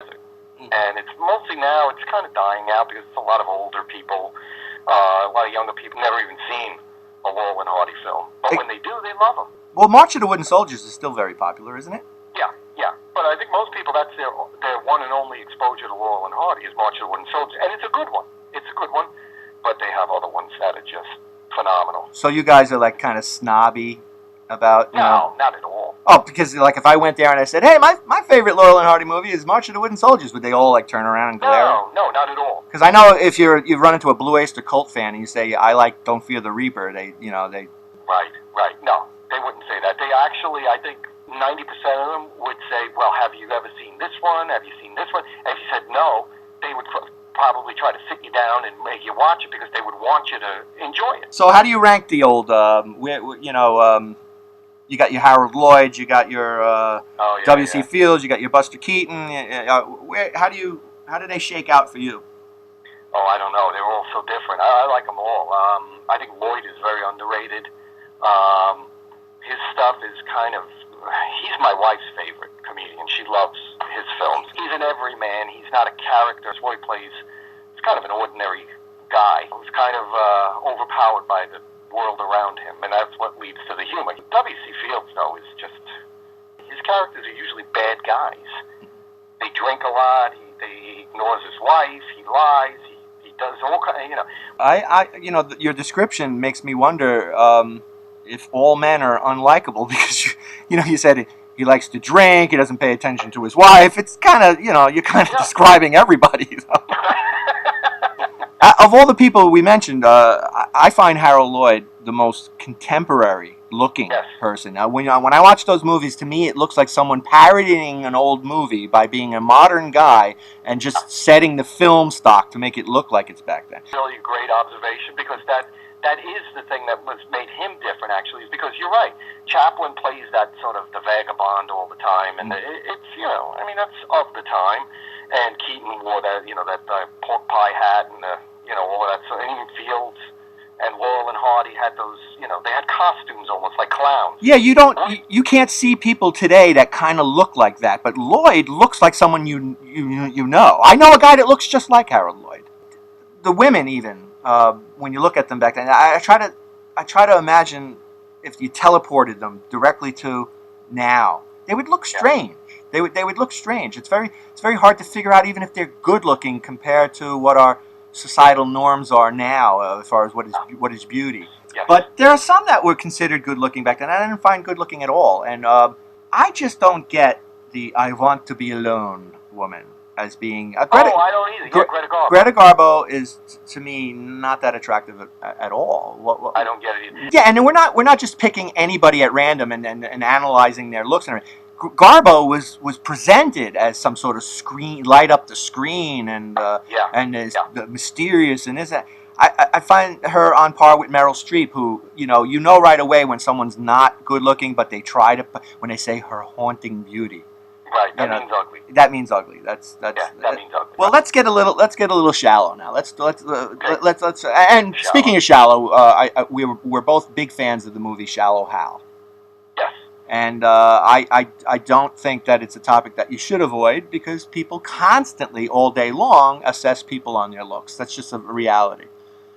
And it's mostly now, it's kind of dying out because it's a lot of older people, a lot of younger people never even seen a Laurel and Hardy film. But when they do, they love them. Well, March of the Wooden Soldiers is still very popular, isn't it? Yeah, yeah. But I think most people, that's their one and only exposure to Laurel and Hardy is March of the Wooden Soldiers. And it's a good one. It's a good one. But they have other ones that are just phenomenal. So you guys are like kind of snobby about, you know? No, not at all. Oh, because like if I went there and I said, hey, my favorite Laurel and Hardy movie is March of the Wooden Soldiers, would they all like turn around and glare? No, not at all. Because I know if you run into a Blue Oyster Cult fan and you say, I like Don't Fear the Reaper, they. Right. No, they wouldn't say that. They actually, I think 90% of them would say, well, have you ever seen this one? Have you seen this one? And if you said no, they would probably try to sit you down and make you watch it because they would want you to enjoy it. So how do you rank the old, you got your Harold Lloyd, you got your W.C. Fields, you got your Buster Keaton. How do they shake out for you? Oh, I don't know. They're all so different. I like them all. I think Lloyd is very underrated. His stuff is kind of... He's my wife's favorite comedian. She loves his films. He's an everyman. He's not a character. Lloyd plays... He's kind of an ordinary guy who's kind of overpowered by the world around him, and that's what leads to the humor. W.C. Fields, though, is just... His characters are usually bad guys. They drink a lot. He ignores his wife. He lies. He does all kind of, your description makes me wonder if all men are unlikable because you said he likes to drink, he doesn't pay attention to his wife. It's kind of you're kind of describing everybody. Of all the people we mentioned, I find Harold Lloyd the most contemporary looking person. When I watch those movies, to me it looks like someone parodying an old movie by being a modern guy and just setting the film stock to make it look like it's back then. Really a great observation, because that is the thing that was made him different, actually, is because you're right. Chaplin plays that sort of the vagabond all the time, and it's that's of the time. And Keaton wore that that pork pie hat and all of that. So even Fields and Laurel and Hardy had those, they had costumes almost like clowns. Yeah, you can't see people today that kind of look like that, but Lloyd looks like someone you know. I know a guy that looks just like Harold Lloyd. The women, even when you look at them back then, I try to imagine if you teleported them directly to now, they would look strange. They would look strange. It's very hard to figure out even if they're good looking compared to what our societal norms are now as far as what is beauty. Yes. But there are some that were considered good looking back then. I didn't find good looking at all, and I just don't get the "I want to be alone" woman as being I don't either. Greta Garbo. Greta Garbo is to me not that attractive at all. I don't get it either. Yeah, and we're not just picking anybody at random and analyzing their looks and everything. Garbo was presented as some sort of light up the screen and is mysterious and is that. I find her on par with Meryl Streep, who you know right away when someone's not good looking, but they try to when they say her haunting beauty. Right, that means ugly. That means ugly. That means ugly. Well, let's get a little shallow now. Let's and speaking of shallow, we're both big fans of the movie Shallow Hal. Yes. And I don't think that it's a topic that you should avoid because people constantly, all day long, assess people on their looks. That's just a reality.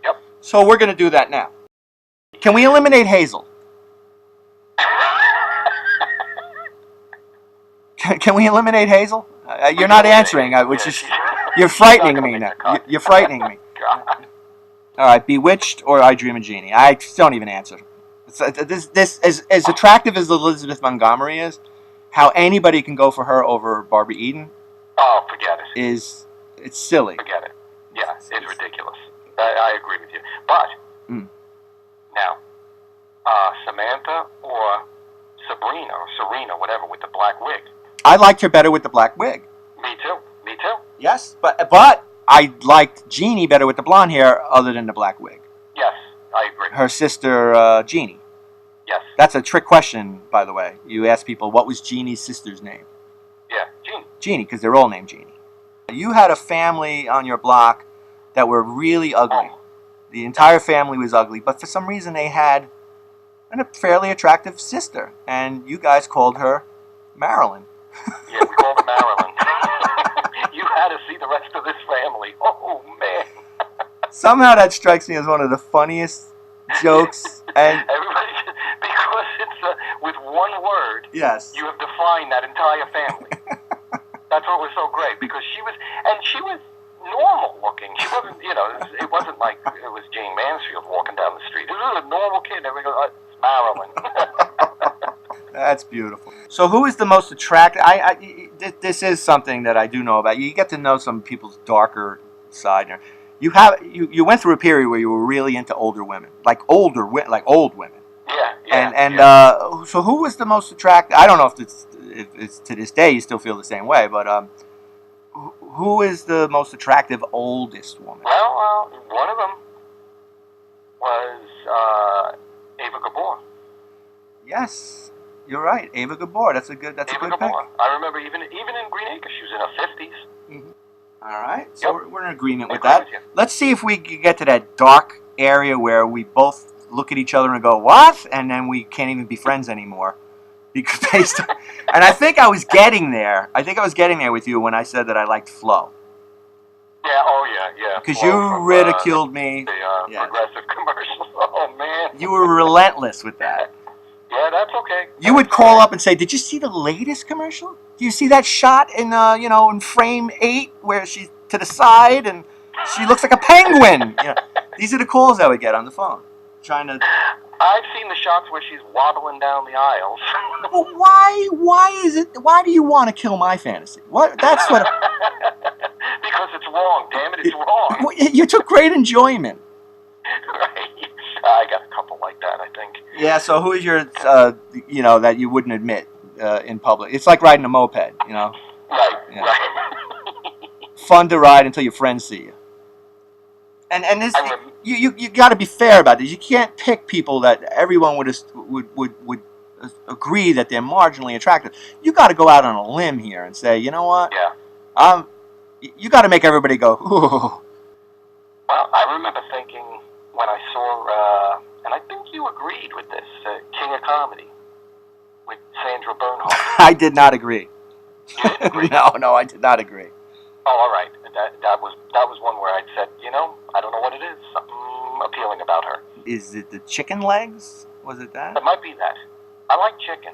Yep. So we're going to do that now. Can we eliminate Hazel? Can we eliminate Hazel? You're not answering, which is you're frightening me now. You're frightening me. All right, Bewitched or I Dream of Jeannie? I don't even answer. This as attractive as Elizabeth Montgomery is, how anybody can go for her over Barbara Eden? Oh, forget it. It's silly. Forget it. Yeah, it's ridiculous. I agree with you. But now, Samantha or Sabrina or Serena, whatever, with the black wig. I liked her better with the black wig. Me too. Yes, but I liked Jeannie better with the blonde hair, other than the black wig. Yes, I agree. Her sister Jeannie. Yes. That's a trick question, by the way. You ask people, what was Jeannie's sister's name? Yeah, Jeannie. Jeannie, because they're all named Jeannie. You had a family on your block that were really ugly. The entire family was ugly, but for some reason they had a fairly attractive sister, and you guys called her Marilyn. Yeah, we called her Marilyn. Somehow that strikes me as one of the funniest jokes. And Everybody, because it's with one word, yes, you have defined that entire family. That's what was so great, because she was normal looking. She wasn't, it wasn't like it was Jane Mansfield walking down the street. It was a normal kid. Everybody goes, oh, it's Marilyn. that's beautiful. So, who is the most attractive? This is something that I do know about. You get to know some people's darker side. You went through a period where you were really into older women, like old women. Yeah. And so, who was the most attractive? I don't know if it's to this day you still feel the same way, but who is the most attractive oldest woman? Well, one of them was Ava Gabor. Yes, you're right, Ava Gabor. That's a good pick. I remember even in Green Acres, she was in her 50s. Mm-hmm. All right, so Yep. we're in agreement with that. Let's see if we can get to that dark area where we both look at each other and go, "What?" and then we can't even be friends anymore. Because and I think I was getting there. I think I was getting there with you when I said that I liked Flo. Yeah. Oh yeah. Because Flo you from, ridiculed me. The Progressive commercial. Oh man. You were relentless with that. Yeah, that's okay. You would call up and say, "Did you see the latest commercial? Do you see that shot in in frame 8 where she's to the side and she looks like a penguin?" These are the calls I would get on the phone, trying to. I've seen the shots where she's wobbling down the aisles. Well, why? Why is it? Why do you want to kill my fantasy? What? That's what. Because it's wrong. Damn it, it's wrong. You took great enjoyment. Right. I got a couple like that, I think. Yeah. So who is your, that you wouldn't admit in public? It's like riding a moped. Right. Yeah. Right. Fun to ride until your friends see you. And this, you got to be fair about this. You can't pick people that everyone would agree that they're marginally attractive. You got to go out on a limb here and say, you know what? Yeah. You got to make everybody go, ooh. Well, I remember thinking when I saw, and I think you agreed with this, King of Comedy with Sandra Bernhard. I did not agree. You didn't agree? No, I did not agree. Oh, all right. That was one where I said, I don't know what it is. Something appealing about her. Is it the chicken legs? Was it that? It might be that. I like chicken.